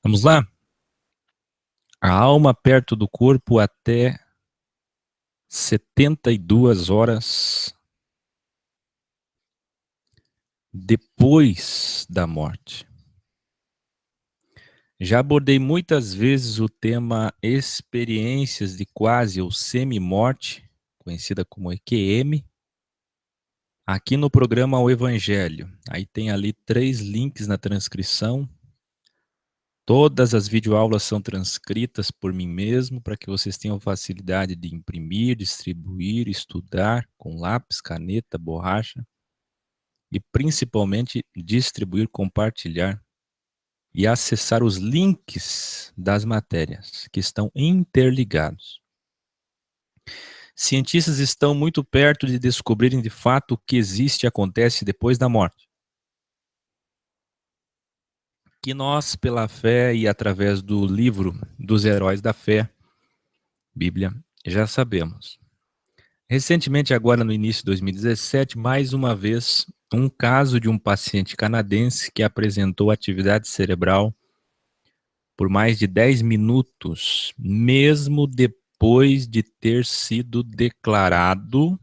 Vamos lá? A alma perto do corpo até 72 horas depois da morte. Já abordei muitas vezes o tema experiências de quase ou semi-morte, conhecida como EQM, aqui no programa O Evangelho. Aí tem ali 3 links na transcrição. Todas as videoaulas são transcritas por mim mesmo, para que vocês tenham facilidade de imprimir, distribuir, estudar com lápis, caneta, borracha e principalmente distribuir, compartilhar e acessar os links das matérias que estão interligados. Cientistas estão muito perto de descobrirem de fato o que existe e acontece depois da morte. Que nós, pela fé e através do livro dos heróis da fé, Bíblia, já sabemos. Recentemente, agora no início de 2017, mais uma vez, um caso de um paciente canadense que apresentou atividade cerebral por mais de 10 minutos, mesmo depois de ter sido declarado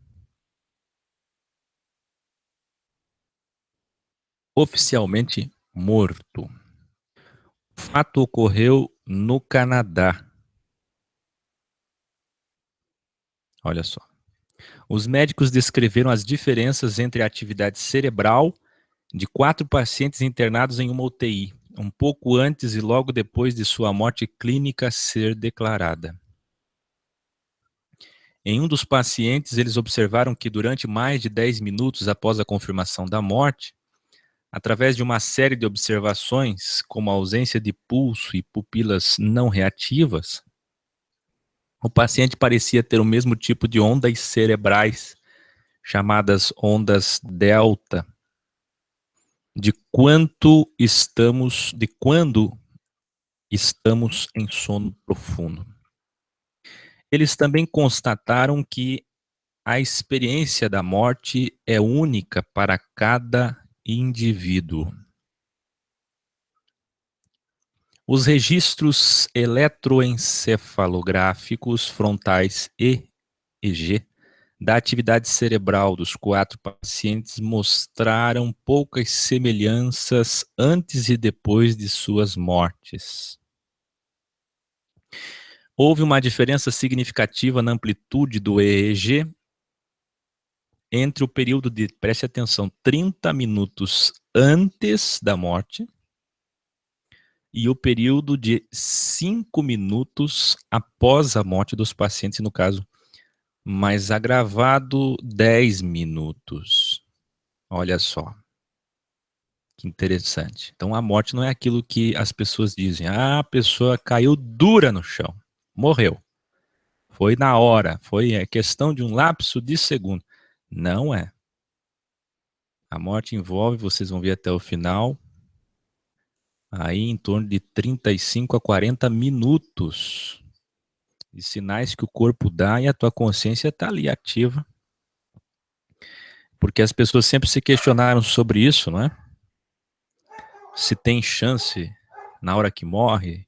oficialmente morto. O fato ocorreu no Canadá. Olha só. Os médicos descreveram as diferenças entre a atividade cerebral de 4 pacientes internados em uma UTI, um pouco antes e logo depois de sua morte clínica ser declarada. Em um dos pacientes, eles observaram que durante mais de 10 minutos após a confirmação da morte, através de uma série de observações, como a ausência de pulso e pupilas não reativas, o paciente parecia ter o mesmo tipo de ondas cerebrais, chamadas ondas delta, de quando estamos em sono profundo. Eles também constataram que a experiência da morte é única para cada indivíduo. Os registros eletroencefalográficos frontais EEG da atividade cerebral dos 4 pacientes mostraram poucas semelhanças antes e depois de suas mortes. Houve uma diferença significativa na amplitude do EEG entre o período de, preste atenção, 30 minutos antes da morte e o período de 5 minutos após a morte dos pacientes, no caso mais agravado, 10 minutos. Olha só, que interessante. Então a morte não é aquilo que as pessoas dizem, a pessoa caiu dura no chão, morreu. Foi na hora, foi questão de um lapso de segundo. Não é. A morte envolve, vocês vão ver até o final, aí em torno de 35 a 40 minutos de sinais que o corpo dá e a tua consciência está ali ativa. Porque as pessoas sempre se questionaram sobre isso, não é? Se tem chance na hora que morre,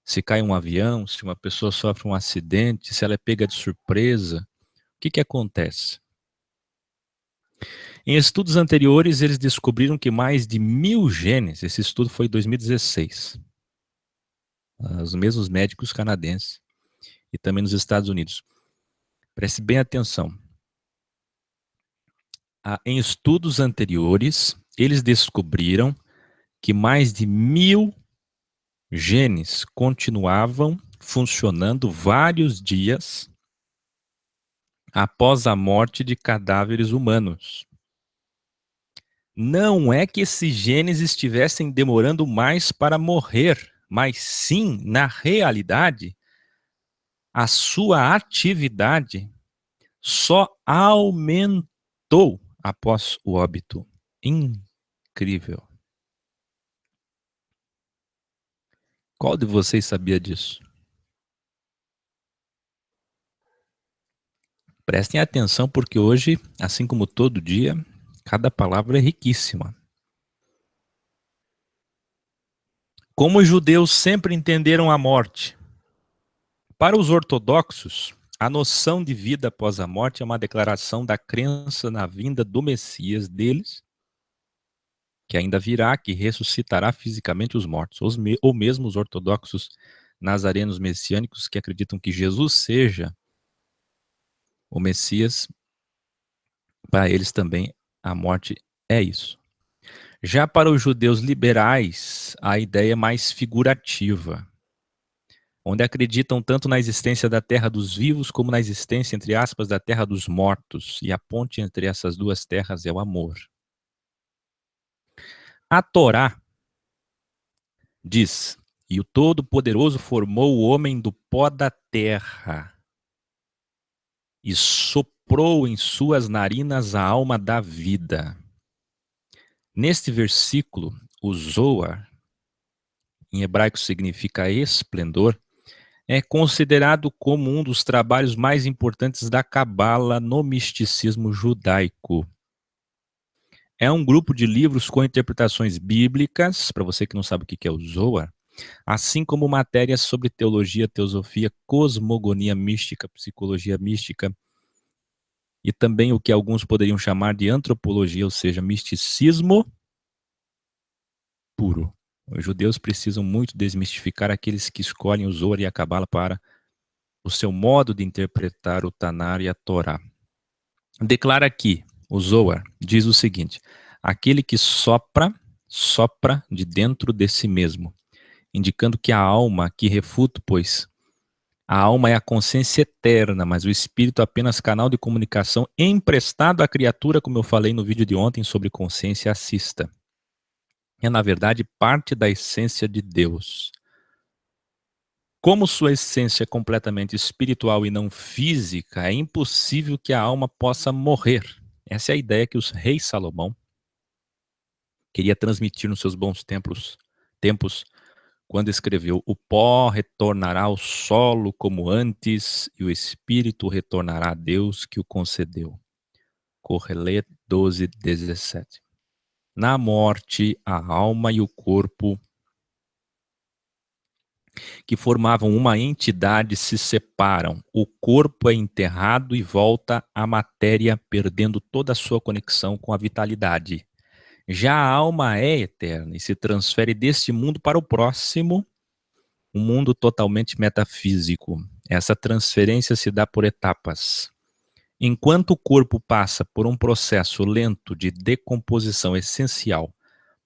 se cai um avião, se uma pessoa sofre um acidente, se ela é pega de surpresa, o que acontece? Em estudos anteriores, eles descobriram que mais de 1000 genes, esse estudo foi em 2016, os mesmos médicos canadenses e também nos Estados Unidos. Preste bem atenção. Em estudos anteriores, eles descobriram que mais de 1000 genes continuavam funcionando vários dias após a morte de cadáveres humanos. Não é que esses genes estivessem demorando mais para morrer, mas sim, na realidade, a sua atividade só aumentou após o óbito. Incrível. Qual de vocês sabia disso? Prestem atenção porque hoje, assim como todo dia, cada palavra é riquíssima. Como os judeus sempre entenderam a morte, para os ortodoxos, a noção de vida após a morte é uma declaração da crença na vinda do Messias deles, que ainda virá, que ressuscitará fisicamente os mortos, ou mesmo os ortodoxos nazarenos messiânicos que acreditam que Jesus seja o Messias, para eles também a morte é isso. Já para os judeus liberais, a ideia é mais figurativa, onde acreditam tanto na existência da terra dos vivos como na existência, entre aspas, da terra dos mortos, e a ponte entre essas duas terras é o amor. A Torá diz: "E o Todo-Poderoso formou o homem do pó da terra e soprou em suas narinas a alma da vida." Neste versículo, o Zoar, em hebraico significa esplendor, é considerado como um dos trabalhos mais importantes da Cabala no misticismo judaico. É um grupo de livros com interpretações bíblicas, para você que não sabe o que é o Zoar, assim como matérias sobre teologia, teosofia, cosmogonia mística, psicologia mística, e também o que alguns poderiam chamar de antropologia, ou seja, misticismo puro. Os judeus precisam muito desmistificar aqueles que escolhem o Zohar e a Cabala para o seu modo de interpretar o Tanar e a Torá. Declara aqui, o Zohar diz o seguinte: aquele que sopra de dentro de si mesmo, indicando que a alma, que refuto, pois a alma é a consciência eterna, mas o espírito é apenas canal de comunicação emprestado à criatura, como eu falei no vídeo de ontem sobre consciência assista. É, na verdade, parte da essência de Deus. Como sua essência é completamente espiritual e não física, é impossível que a alma possa morrer. Essa é a ideia que o rei Salomão queria transmitir nos seus bons tempos, quando escreveu: o pó retornará ao solo como antes, e o espírito retornará a Deus que o concedeu. Correlet 12:17. Na morte, a alma e o corpo, que formavam uma entidade, se separam. O corpo é enterrado e volta à matéria, perdendo toda a sua conexão com a vitalidade. Já a alma é eterna e se transfere deste mundo para o próximo, um mundo totalmente metafísico. Essa transferência se dá por etapas. Enquanto o corpo passa por um processo lento de decomposição essencial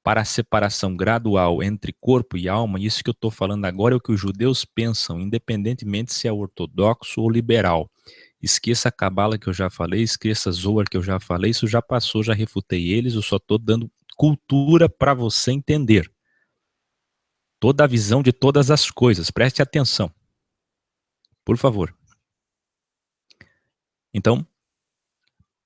para a separação gradual entre corpo e alma, isso que eu estou falando agora é o que os judeus pensam, independentemente se é ortodoxo ou liberal. Esqueça a Cabala que eu já falei, esqueça Zohar que eu já falei, isso já passou, já refutei eles, eu só estou dando cultura para você entender. Toda a visão de todas as coisas, preste atenção. Por favor. Então,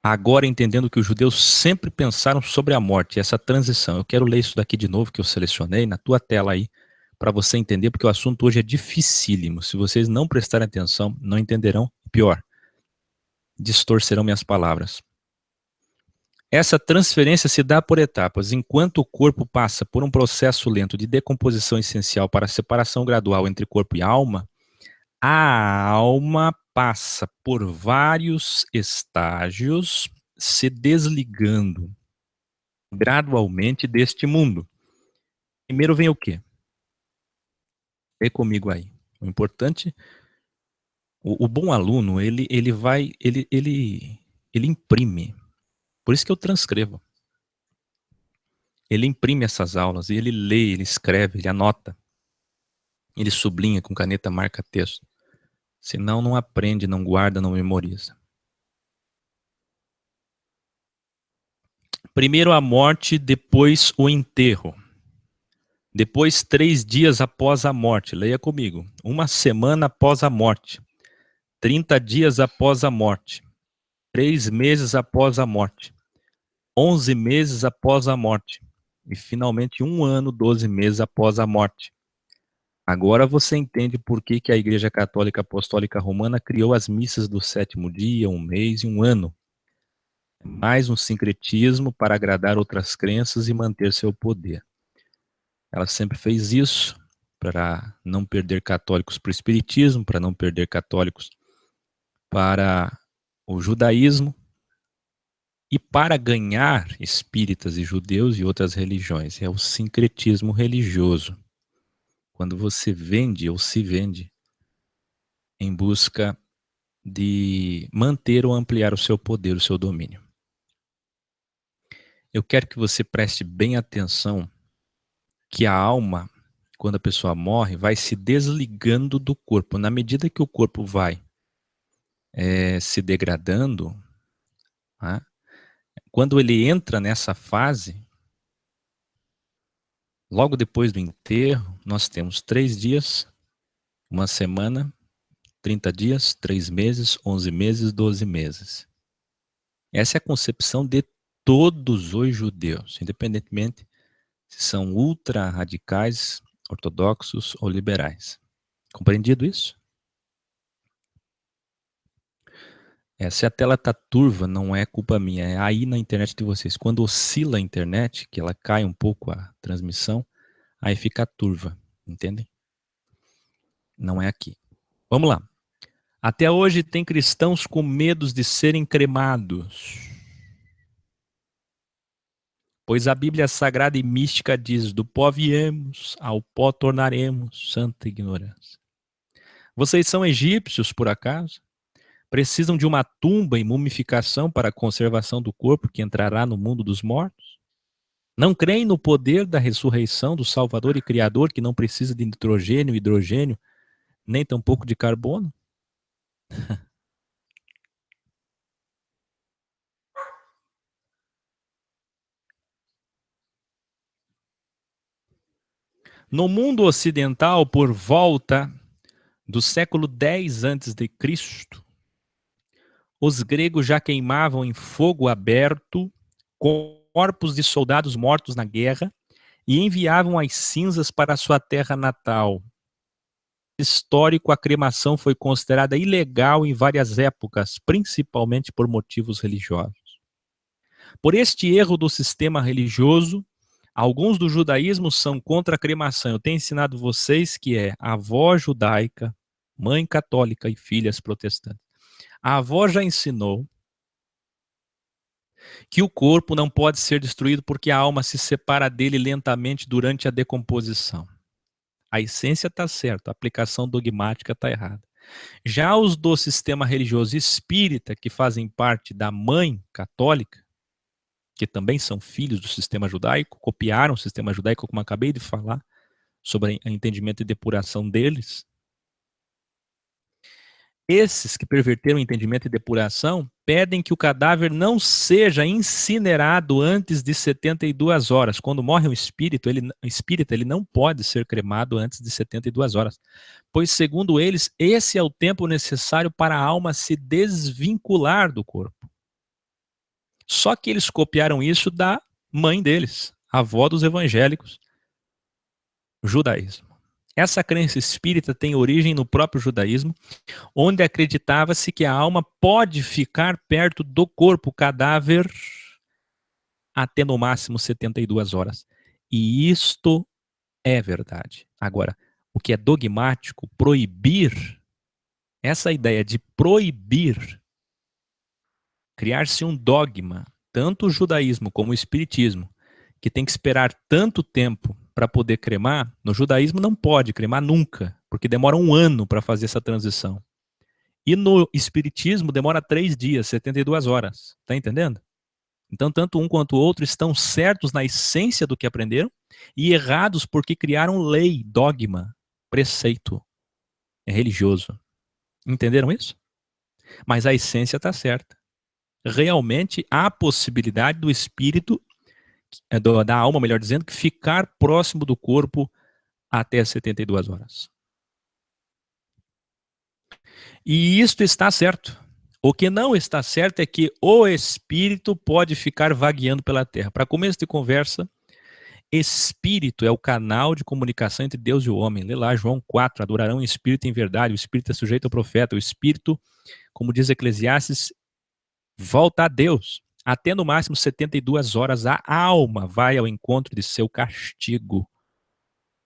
agora entendendo que os judeus sempre pensaram sobre a morte, essa transição. Eu quero ler isso daqui de novo que eu selecionei na tua tela aí, para você entender, porque o assunto hoje é dificílimo. Se vocês não prestarem atenção, não entenderão. Pior, distorcerão minhas palavras. Essa transferência se dá por etapas. Enquanto o corpo passa por um processo lento de decomposição essencial para a separação gradual entre corpo e alma, a alma passa por vários estágios, se desligando gradualmente deste mundo. Primeiro vem o quê? Vem comigo aí. O importante, o bom aluno, ele imprime. Por isso que eu transcrevo. Ele imprime essas aulas, e ele lê, ele escreve, ele anota. Ele sublinha com caneta, marca texto. Senão não aprende, não guarda, não memoriza. Primeiro a morte, depois o enterro. Depois 3 dias após a morte, leia comigo. 1 semana após a morte. 30 dias após a morte. 3 meses após a morte. 11 meses após a morte. E finalmente 1 ano, 12 meses após a morte. Agora você entende por que a Igreja Católica Apostólica Romana criou as missas do 7º dia, 1 mês e 1 ano. Mais um sincretismo para agradar outras crenças e manter seu poder. Ela sempre fez isso para não perder católicos para o espiritismo, para não perder católicos para o judaísmo e para ganhar espíritas e judeus e outras religiões. É o sincretismo religioso. Quando você vende ou se vende em busca de manter ou ampliar o seu poder, o seu domínio. Eu quero que você preste bem atenção que a alma, quando a pessoa morre, vai se desligando do corpo. Na medida que o corpo vai se degradando, né? Quando ele entra nessa fase, logo depois do enterro, nós temos 3 dias, 1 semana, 30 dias, 3 meses, 11 meses, 12 meses. Essa é a concepção de todos os judeus, independentemente se são ultra radicais, ortodoxos ou liberais. Compreendido isso? Se a tela tá turva, não é culpa minha, é aí na internet de vocês. Quando oscila a internet, que ela cai um pouco a transmissão, aí fica turva, entendem? Não é aqui. Vamos lá. Até hoje tem cristãos com medo de serem cremados. Pois a Bíblia Sagrada e Mística diz, do pó viemos, ao pó tornaremos, santa ignorância. Vocês são egípcios, por acaso? Precisam de uma tumba e mumificação para a conservação do corpo que entrará no mundo dos mortos? Não creem no poder da ressurreição do Salvador e Criador que não precisa de nitrogênio, hidrogênio, nem tampouco de carbono? No mundo ocidental, por volta do século X a.C., os gregos já queimavam em fogo aberto corpos de soldados mortos na guerra e enviavam as cinzas para sua terra natal. Histórico, a cremação foi considerada ilegal em várias épocas, principalmente por motivos religiosos. Por este erro do sistema religioso, alguns do judaísmo são contra a cremação. Eu tenho ensinado vocês que é avó judaica, mãe católica e filhas protestantes. A avó já ensinou que o corpo não pode ser destruído porque a alma se separa dele lentamente durante a decomposição. A essência está certa, a aplicação dogmática está errada. Já os do sistema religioso espírita, que fazem parte da mãe católica, que também são filhos do sistema judaico, copiaram o sistema judaico, como acabei de falar, sobre o entendimento e depuração deles. Esses que perverteram o entendimento e depuração pedem que o cadáver não seja incinerado antes de 72 horas. Quando morre um espírito, ele não pode ser cremado antes de 72 horas. Pois, segundo eles, esse é o tempo necessário para a alma se desvincular do corpo. Só que eles copiaram isso da mãe deles, a avó dos evangélicos, o judaísmo. Essa crença espírita tem origem no próprio judaísmo, onde acreditava-se que a alma pode ficar perto do corpo cadáver até no máximo 72 horas. E isto é verdade. Agora, o que é dogmático, proibir, essa ideia de proibir, criar-se um dogma, tanto o judaísmo como o espiritismo, que tem que esperar tanto tempo para poder cremar, no judaísmo não pode cremar nunca, porque demora 1 ano para fazer essa transição. E no espiritismo demora 3 dias, 72 horas. Tá entendendo? Então, tanto um quanto o outro estão certos na essência do que aprenderam e errados porque criaram lei, dogma, preceito. É religioso. Entenderam isso? Mas a essência está certa. Realmente há a possibilidade do espírito, da alma, melhor dizendo, que ficar próximo do corpo até 72 horas. E isto está certo. O que não está certo é que o espírito pode ficar vagueando pela terra. Para começo de conversa, espírito é o canal de comunicação entre Deus e o homem. Lê lá João 4, adorarão o espírito em verdade. O espírito é sujeito ao profeta. O espírito, como diz Eclesiastes, volta a Deus. Até no máximo 72 horas a alma vai ao encontro de seu castigo.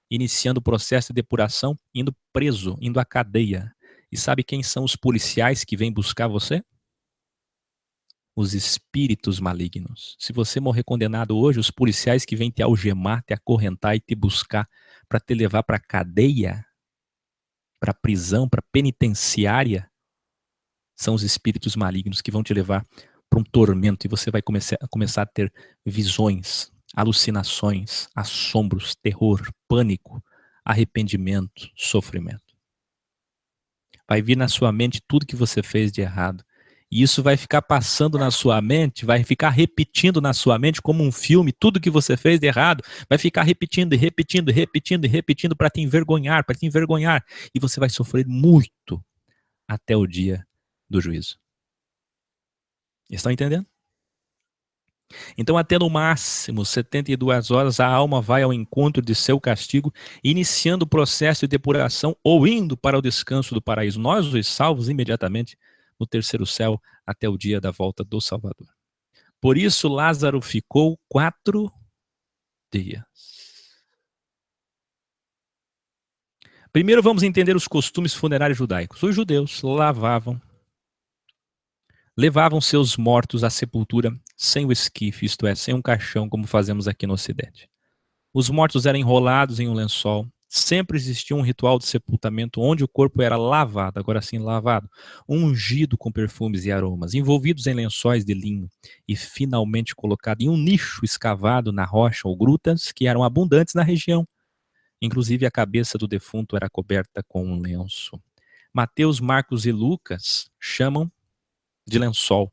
iniciando o processo de depuração, indo preso, indo à cadeia. E sabe quem são os policiais que vêm buscar você? Os espíritos malignos. Se você morrer condenado hoje, os policiais que vêm te algemar, te acorrentar e te buscar para te levar para cadeia, para prisão, para penitenciária, são os espíritos malignos que vão te levar para um tormento e você vai começar a ter visões, alucinações, assombros, terror, pânico, arrependimento, sofrimento. Vai vir na sua mente tudo que você fez de errado. E isso vai ficar passando na sua mente, vai ficar repetindo na sua mente como um filme, tudo que você fez de errado, vai ficar repetindo e repetindo e repetindo e repetindo para te envergonhar, para te envergonhar. E você vai sofrer muito até o dia do juízo. Estão entendendo? Então, até no máximo 72 horas, a alma vai ao encontro de seu castigo, iniciando o processo de depuração ou indo para o descanso do paraíso. Nós, os salvos, imediatamente no terceiro céu, até o dia da volta do Salvador. Por isso, Lázaro ficou 4 dias. Primeiro, vamos entender os costumes funerários judaicos. Os judeus levavam seus mortos à sepultura sem o esquife, isto é, sem um caixão, como fazemos aqui no Ocidente. Os mortos eram enrolados em um lençol. Sempre existia um ritual de sepultamento onde o corpo era lavado, agora sim lavado, ungido com perfumes e aromas, envolvidos em lençóis de linho e finalmente colocado em um nicho escavado na rocha ou grutas que eram abundantes na região. Inclusive a cabeça do defunto era coberta com um lenço. Mateus, Marcos e Lucas chamam de lençol.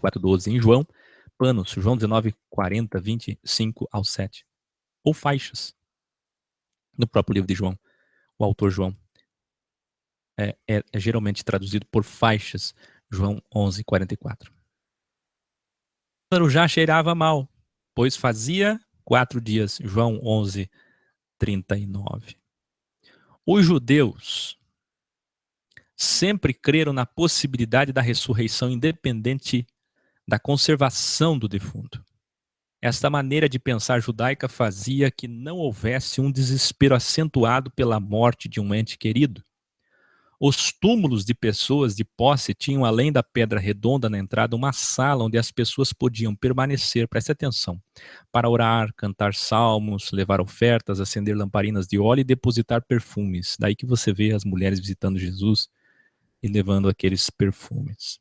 4:12 em João, panos, João 19, 40, 25 ao 7. Ou faixas. No próprio livro de João, o autor João é geralmente traduzido por faixas, João 11, 44. Lázaro já cheirava mal, pois fazia 4 dias, João 11, 39. Os judeus sempre creram na possibilidade da ressurreição independente da conservação do defunto. Esta maneira de pensar judaica fazia que não houvesse um desespero acentuado pela morte de um ente querido. Os túmulos de pessoas de posse tinham, além da pedra redonda na entrada, uma sala onde as pessoas podiam permanecer, preste atenção, para orar, cantar salmos, levar ofertas, acender lamparinas de óleo e depositar perfumes. Daí que você vê as mulheres visitando Jesus e levando aqueles perfumes.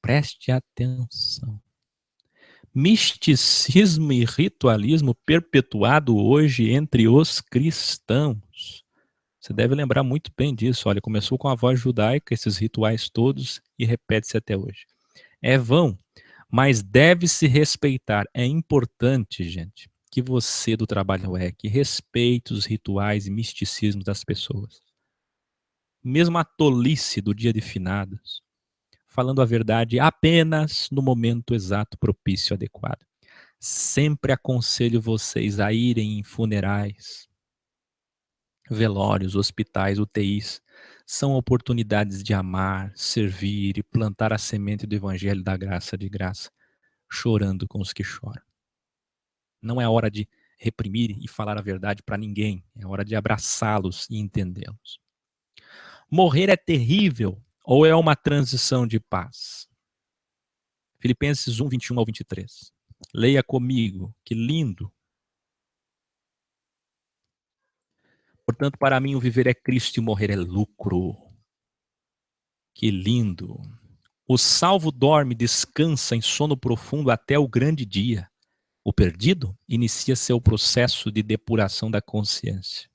Preste atenção. Misticismo e ritualismo perpetuado hoje entre os cristãos. Você deve lembrar muito bem disso. Olha, começou com a voz judaica, esses rituais todos, e repete-se até hoje. É vão, mas deve-se respeitar. É importante, gente, que você do Trabalho REC respeite os rituais e misticismos das pessoas. Mesmo a tolice do dia de finados, falando a verdade apenas no momento exato, propício, adequado. Sempre aconselho vocês a irem em funerais, velórios, hospitais, UTIs. São oportunidades de amar, servir e plantar a semente do evangelho da graça de graça, chorando com os que choram. Não é hora de reprimir e falar a verdade para ninguém, é hora de abraçá-los e entendê-los. Morrer é terrível ou é uma transição de paz? Filipenses 1, 21 ao 23. Leia comigo, que lindo. Portanto, para mim o viver é Cristo e o morrer é lucro. Que lindo. O salvo dorme, descansa em sono profundo até o grande dia. O perdido inicia seu processo de depuração da consciência.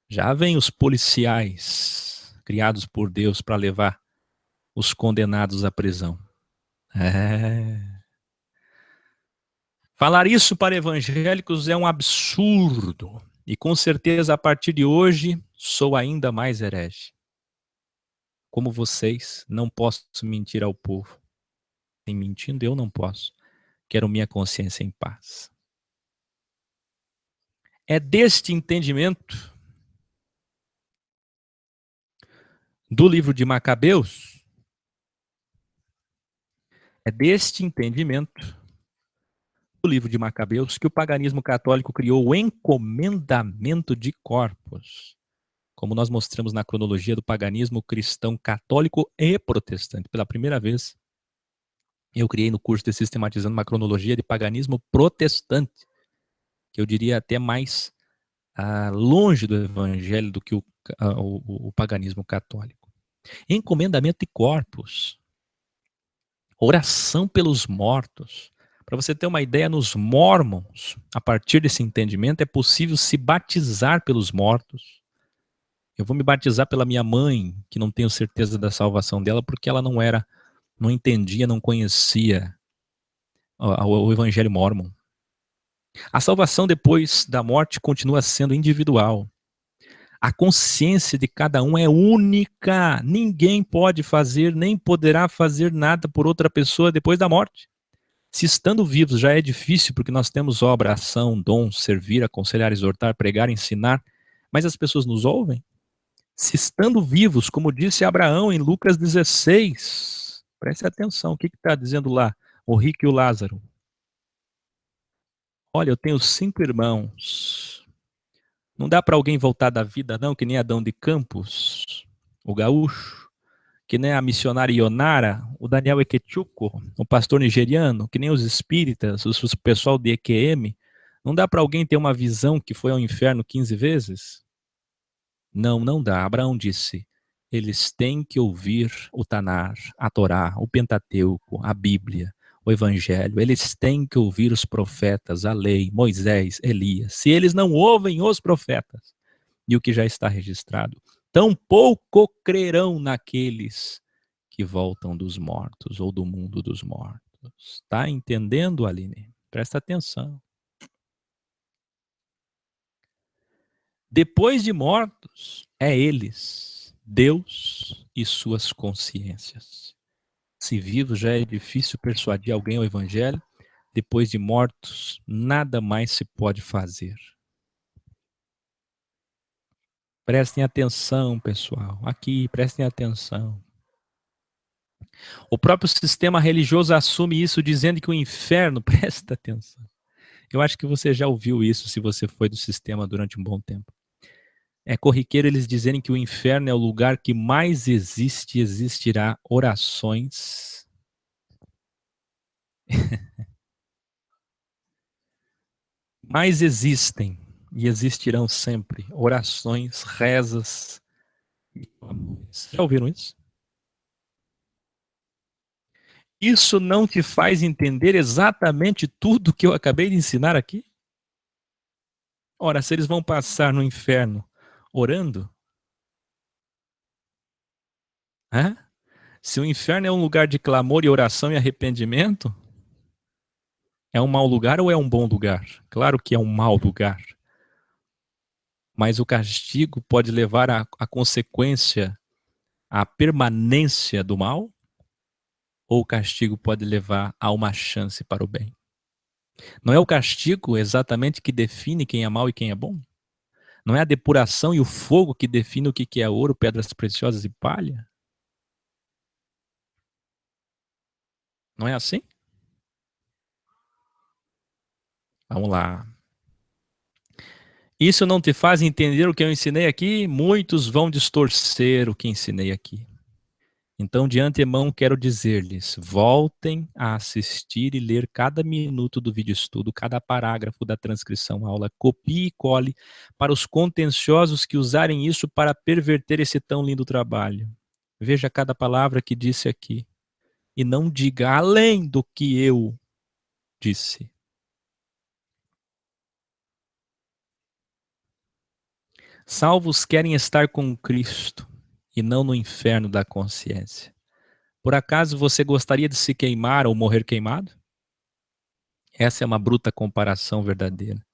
Já vêm os policiais criados por Deus para levar os condenados à prisão. Falar isso para evangélicos é um absurdo. E com certeza, a partir de hoje, sou ainda mais herege. Como vocês, não posso mentir ao povo. Nem mentindo, eu não posso. Quero minha consciência em paz. É deste entendimento do livro de Macabeus, é deste entendimento do livro de Macabeus que o paganismo católico criou o encomendamento de corpos, como nós mostramos na cronologia do paganismo cristão católico e protestante. Pela primeira vez, eu criei no curso de Sistematizando uma cronologia de paganismo protestante, que eu diria até mais longe do evangelho do que o paganismo católico. Encomendamento de corpos, oração pelos mortos. Para você ter uma ideia, nos Mormons, a partir desse entendimento, é possível se batizar pelos mortos. Eu vou me batizar pela minha mãe, que não tenho certeza da salvação dela, porque ela não entendia, não conhecia o evangelho mormon. A salvação depois da morte continua sendo individual. A consciência de cada um é única. Ninguém pode fazer, nem poderá fazer nada por outra pessoa depois da morte. Se estando vivos já é difícil, porque nós temos obra, ação, dom, servir, aconselhar, exortar, pregar, ensinar, mas as pessoas nos ouvem? Se estando vivos, como disse Abraão em Lucas 16, preste atenção, o que está dizendo lá? O rico e o Lázaro. Olha, eu tenho 5 irmãos. Não dá para alguém voltar da vida, não, que nem Adão de Campos, o gaúcho, que nem a missionária Ionara, o Daniel Equechuco, o pastor nigeriano, que nem os espíritas, o pessoal de EQM. Não dá para alguém ter uma visão que foi ao inferno 15 vezes? Não, não dá. Abraão disse, eles têm que ouvir o Tanar, a Torá, o Pentateuco, a Bíblia, o Evangelho. Eles têm que ouvir os profetas, a lei, Moisés, Elias. Se eles não ouvem os profetas e o que já está registrado, tampouco crerão naqueles que voltam dos mortos ou do mundo dos mortos. Está entendendo, Aline? Presta atenção. Depois de mortos, é eles, Deus e suas consciências. Se vivos já é difícil persuadir alguém ao evangelho, depois de mortos, nada mais se pode fazer. Prestem atenção, pessoal. Aqui, prestem atenção. O próprio sistema religioso assume isso, dizendo que o inferno, presta atenção. Eu acho que você já ouviu isso, se você foi do sistema durante um bom tempo. É corriqueiro eles dizerem que o inferno é o lugar que mais existe e existirá orações. Mais existem e existirão sempre orações, rezas e clamores. Já ouviram isso? Isso não te faz entender exatamente tudo que eu acabei de ensinar aqui? Ora, se eles vão passar no inferno orando, se o inferno é um lugar de clamor e oração e arrependimento, é um mau lugar ou é um bom lugar? Claro que é um mau lugar. Mas o castigo pode levar à consequência, à permanência do mal? Ou o castigo pode levar a uma chance para o bem? Não é o castigo exatamente que define quem é mal e quem é bom? Não é a depuração e o fogo que define o que é ouro, pedras preciosas e palha? Não é assim? Vamos lá. Isso não te faz entender o que eu ensinei aqui? Muitos vão distorcer o que ensinei aqui. Então, de antemão, quero dizer-lhes, voltem a assistir e ler cada minuto do vídeo estudo, cada parágrafo da transcrição aula, copie e cole para os contenciosos que usarem isso para perverter esse tão lindo trabalho. Veja cada palavra que disse aqui e não diga além do que eu disse. Salvos querem estar com Cristo e não no inferno da consciência. Por acaso você gostaria de se queimar ou morrer queimado? Essa é uma bruta comparação verdadeira.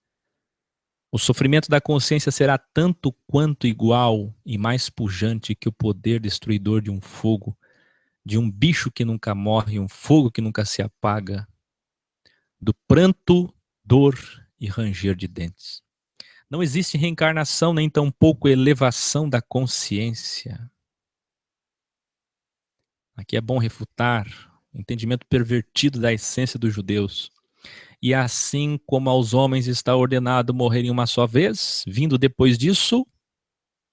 O sofrimento da consciência será tanto quanto igual e mais pujante que o poder destruidor de um fogo, de um bicho que nunca morre, um fogo que nunca se apaga, do pranto, dor e ranger de dentes. Não existe reencarnação, nem tampouco elevação da consciência. Aqui é bom refutar o entendimento pervertido da essência dos judeus. E assim como aos homens está ordenado morrerem uma só vez, vindo depois disso,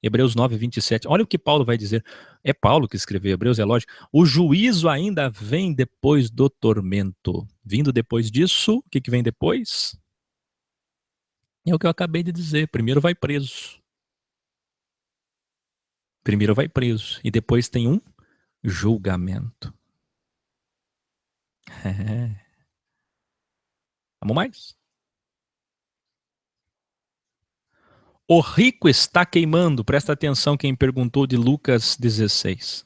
Hebreus 9, 27. Olha o que Paulo vai dizer. É Paulo que escreveu Hebreus, é lógico. O juízo ainda vem depois do tormento. Vindo depois disso, o que vem depois? É o que eu acabei de dizer. Primeiro vai preso. Primeiro vai preso. E depois tem um julgamento. É. Vamos mais? O rico está queimando. Presta atenção quem perguntou de Lucas 16.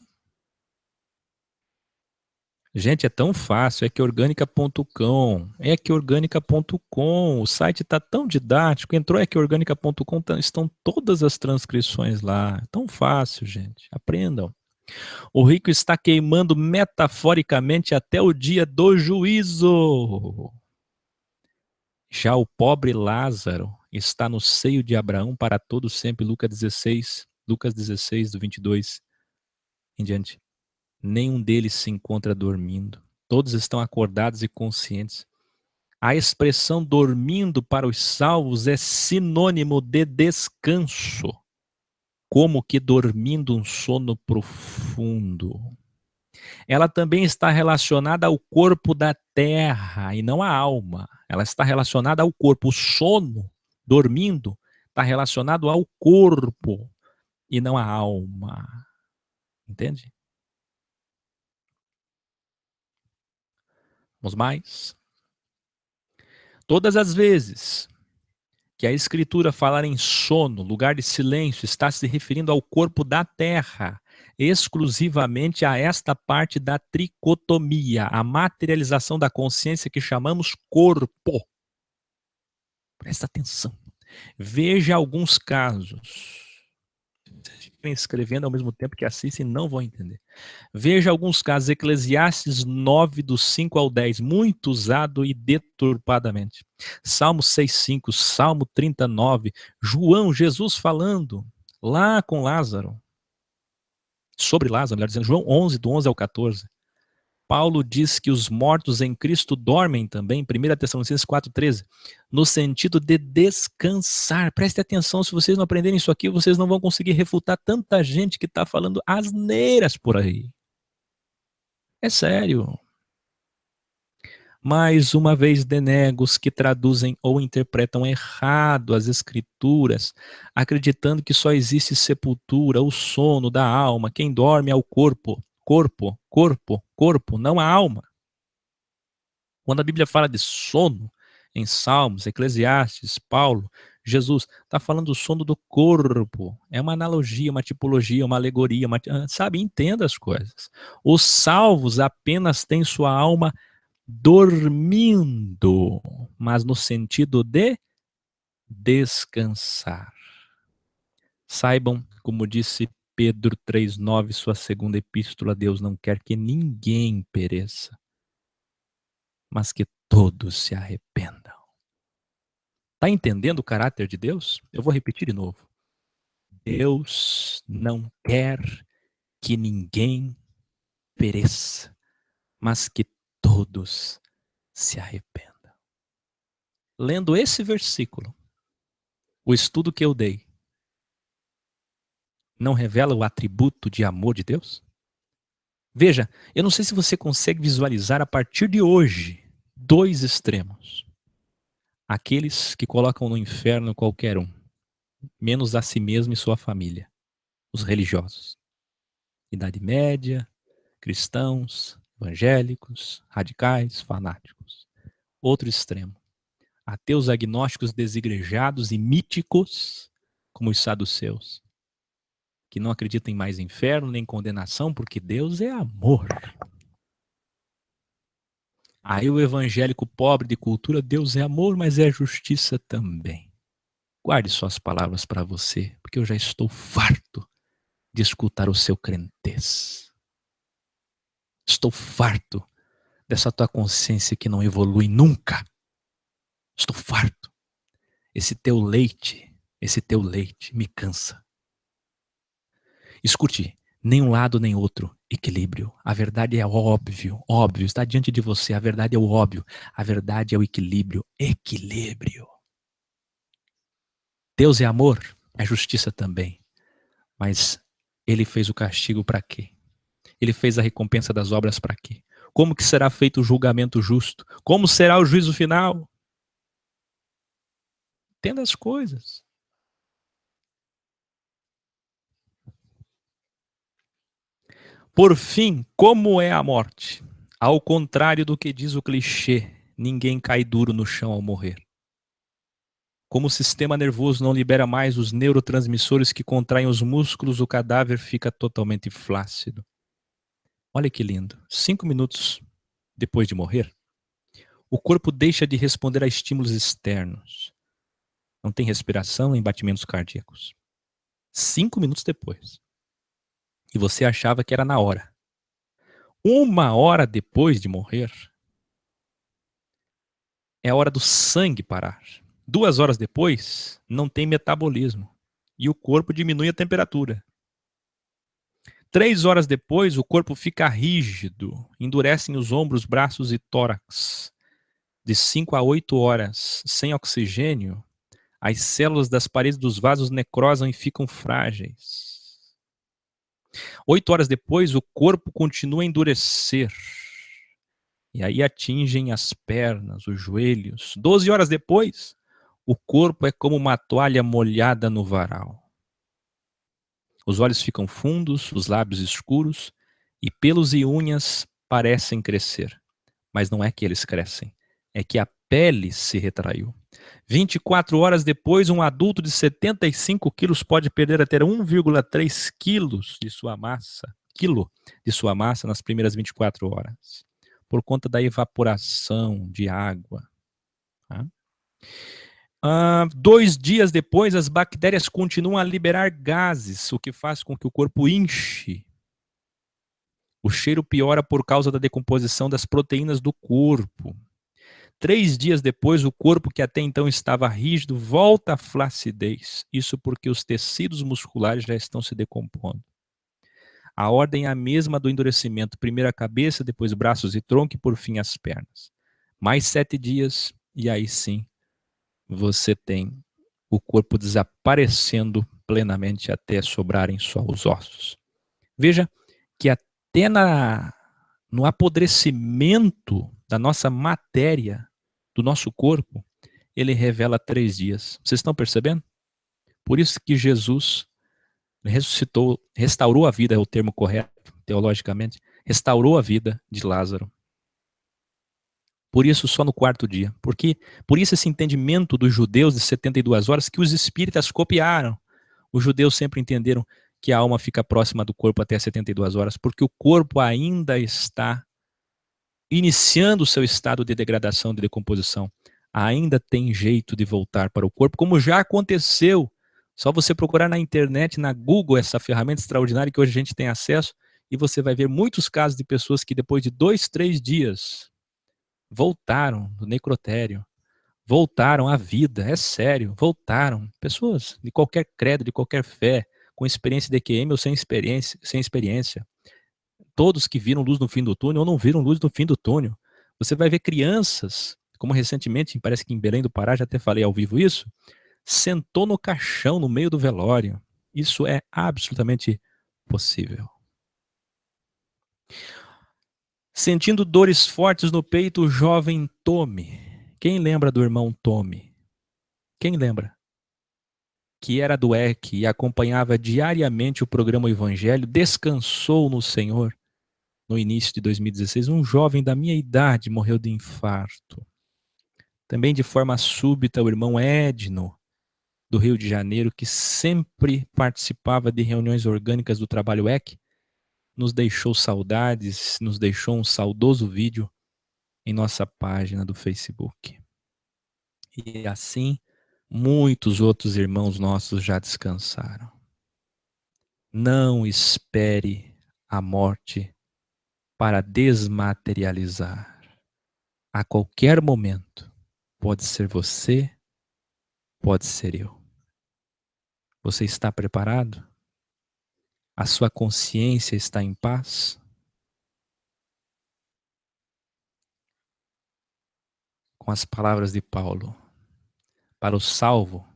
Gente, é tão fácil, equiorgânica.com, equiorgânica.com, o site está tão didático, entrou equiorgânica.com, estão todas as transcrições lá, é tão fácil, gente, aprendam. O rico está queimando metaforicamente até o dia do juízo. Já o pobre Lázaro está no seio de Abraão para todo sempre, Lucas 16, do 22 em diante. Nenhum deles se encontra dormindo. Todos estão acordados e conscientes. A expressão dormindo para os salvos é sinônimo de descanso, como que dormindo um sono profundo. Ela também está relacionada ao corpo da terra e não à alma. Ela está relacionada ao corpo. O sono, dormindo, está relacionado ao corpo e não à alma. Entende? Vamos mais? Todas as vezes que a Escritura falar em sono, lugar de silêncio, está se referindo ao corpo da terra, exclusivamente a esta parte da tricotomia, a materialização da consciência que chamamos corpo. Presta atenção. Veja alguns casos. Fiquem escrevendo ao mesmo tempo que assistem, não vão entender. Veja alguns casos, Eclesiastes 9, do 5 ao 10, muito usado e deturpadamente. Salmo 6,5, Salmo 39, João, Jesus falando lá com Lázaro, sobre Lázaro, melhor dizendo, João 11, do 11 ao 14. Paulo diz que os mortos em Cristo dormem também, 1 Tessalonicenses 4,13, no sentido de descansar. Preste atenção, se vocês não aprenderem isso aqui, vocês não vão conseguir refutar tanta gente que está falando asneiras por aí. É sério. Mais uma vez denego os que traduzem ou interpretam errado as escrituras, acreditando que só existe sepultura, o sono da alma, quem dorme é o corpo. Corpo, corpo, corpo, não a alma. Quando a Bíblia fala de sono, em Salmos, Eclesiastes, Paulo, Jesus, está falando do sono do corpo. É uma analogia, uma tipologia, uma alegoria, sabe? Entenda as coisas. Os salvos apenas têm sua alma dormindo, mas no sentido de descansar. Saibam, como disse Pedro 3,9, sua segunda epístola, Deus não quer que ninguém pereça, mas que todos se arrependam. Está entendendo o caráter de Deus? Eu vou repetir de novo. Deus não quer que ninguém pereça, mas que todos se arrependam. Lendo esse versículo, o estudo que eu dei não revela o atributo de amor de Deus? Veja, eu não sei se você consegue visualizar a partir de hoje dois extremos. Aqueles que colocam no inferno qualquer um, menos a si mesmo e sua família, os religiosos. Idade média, cristãos, evangélicos, radicais, fanáticos. Outro extremo. Ateus agnósticos desigrejados e míticos, como os saduceus, que não acreditam em mais inferno nem condenação, porque Deus é amor. Aí o evangélico pobre de cultura, Deus é amor, mas é justiça também. Guarde suas palavras para você, porque eu já estou farto de escutar o seu crentez. Estou farto dessa tua consciência que não evolui nunca. Estou farto. Esse teu leite me cansa. Escute, nem um lado nem outro. equilíbrio. A verdade é óbvio, óbvio, está diante de você. A verdade é o óbvio. A verdade é o equilíbrio. Equilíbrio. Deus é amor, é justiça também. Mas ele fez o castigo para quê? Ele fez a recompensa das obras para quê? Como que será feito o julgamento justo? Como será o juízo final? Entenda as coisas. Por fim, como é a morte? Ao contrário do que diz o clichê, ninguém cai duro no chão ao morrer. Como o sistema nervoso não libera mais os neurotransmissores que contraem os músculos, o cadáver fica totalmente flácido. Olha que lindo. 5 minutos depois de morrer, o corpo deixa de responder a estímulos externos. Não tem respiração nem batimentos cardíacos. 5 minutos depois. E você achava que era na hora. 1 hora depois de morrer, é a hora do sangue parar. 2 horas depois, não tem metabolismo. E o corpo diminui a temperatura. 3 horas depois, o corpo fica rígido, endurecem os ombros, braços e tórax. De 5 a 8 horas sem oxigênio, as células das paredes dos vasos necrosam e ficam frágeis. 8 horas depois, o corpo continua a endurecer. E aí atingem as pernas, os joelhos. 12 horas depois, o corpo é como uma toalha molhada no varal. Os olhos ficam fundos, os lábios escuros, e pelos e unhas parecem crescer. Mas não é que eles crescem, é que a pele se retraiu. 24 horas depois, um adulto de 75 quilos pode perder até 1,3 quilos de sua massa, nas primeiras 24 horas, por conta da evaporação de água. Tá? 2 dias depois, as bactérias continuam a liberar gases, o que faz com que o corpo inche. O cheiro piora por causa da decomposição das proteínas do corpo. 3 dias depois, o corpo que até então estava rígido volta à flacidez. Isso porque os tecidos musculares já estão se decompondo. A ordem é a mesma do endurecimento. Primeiro a cabeça, depois braços e tronco e por fim as pernas. Mais 7 dias e aí sim você tem o corpo desaparecendo plenamente até sobrarem só os ossos. Veja que até no apodrecimento da nossa matéria, do nosso corpo, ele revela 3 dias. Vocês estão percebendo? Por isso que Jesus ressuscitou, restaurou a vida, é o termo correto, teologicamente, restaurou a vida de Lázaro. Por isso só no 4º dia. Por isso esse entendimento dos judeus de 72 horas que os espíritas copiaram. Os judeus sempre entenderam que a alma fica próxima do corpo até 72 horas, porque o corpo ainda está iniciando o seu estado de degradação, de decomposição. Ainda tem jeito de voltar para o corpo, como já aconteceu. Só você procurar na internet, na Google, essa ferramenta extraordinária que hoje a gente tem acesso, e você vai ver muitos casos de pessoas que depois de 2, 3 dias voltaram do necrotério, voltaram à vida, é sério, voltaram. Pessoas de qualquer credo, de qualquer fé, com experiência de EQM ou sem experiência. Todos que viram luz no fim do túnel ou não viram luz no fim do túnel. Você vai ver crianças, como recentemente, parece que em Belém do Pará, já até falei ao vivo isso, sentou no caixão no meio do velório. Isso é absolutamente possível. Sentindo dores fortes no peito, o jovem Tommy. Quem lembra do irmão Tommy? Quem lembra? Que era do EC e acompanhava diariamente o programa Evangelho, descansou no Senhor. No início de 2016, um jovem da minha idade morreu de infarto. Também de forma súbita, o irmão Edno, do Rio de Janeiro, que sempre participava de reuniões orgânicas do trabalho EC, nos deixou saudades, nos deixou um saudoso vídeo em nossa página do Facebook. E assim, muitos outros irmãos nossos já descansaram. Não espere a morte para desmaterializar. A qualquer momento, pode ser você, pode ser eu. Você está preparado? A sua consciência está em paz? com as palavras de Paulo: para o salvo,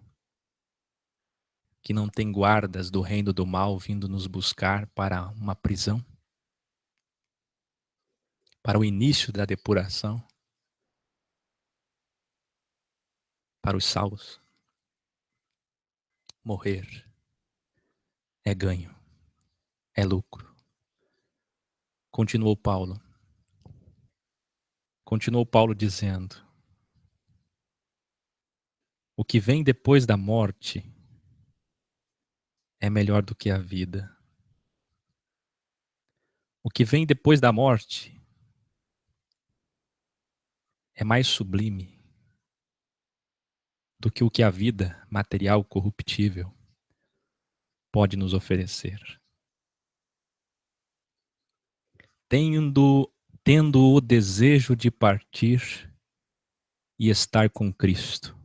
que não tem guardas do reino do mal vindo nos buscar para uma prisão, para o início da depuração, para os salvos, morrer é ganho, é lucro. Continuou Paulo dizendo: o que vem depois da morte é melhor do que a vida. O que vem depois da morte é mais sublime do que o que a vida material corruptível pode nos oferecer. Tendo o desejo de partir e estar com Cristo,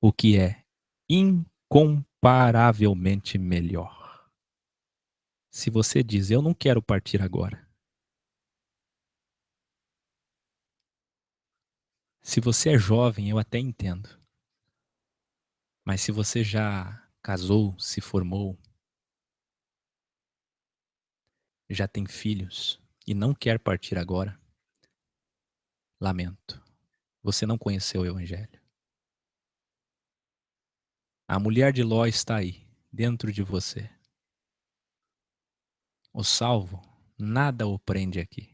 o que é incomparavelmente melhor. Se você diz, eu não quero partir agora. Se você é jovem, eu até entendo. Mas se você já casou, se formou, já tem filhos e não quer partir agora, lamento. Você não conheceu o Evangelho. A mulher de Ló está aí, dentro de você. O salvo, nada o prende aqui.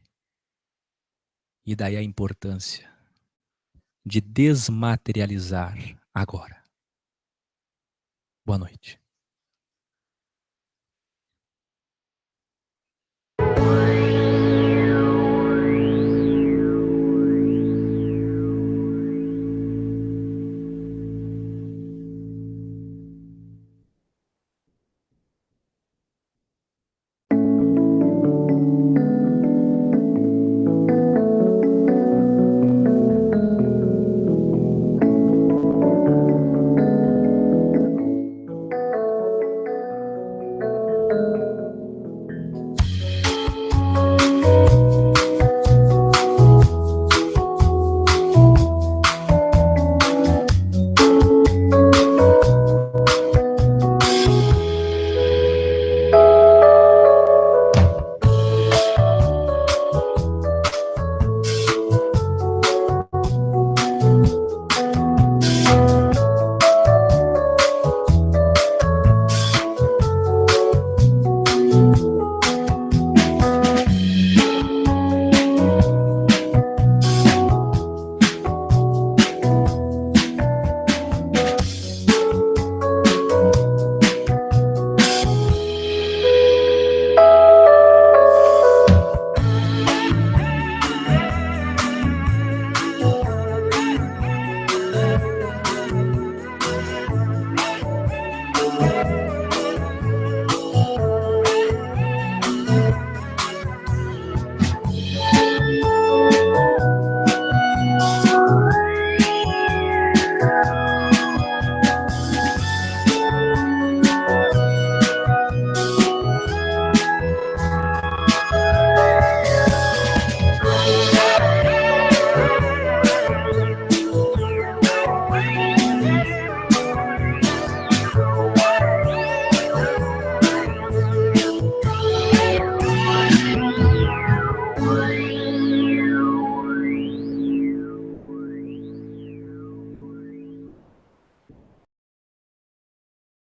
E daí a importância de desmaterializar agora. Boa noite.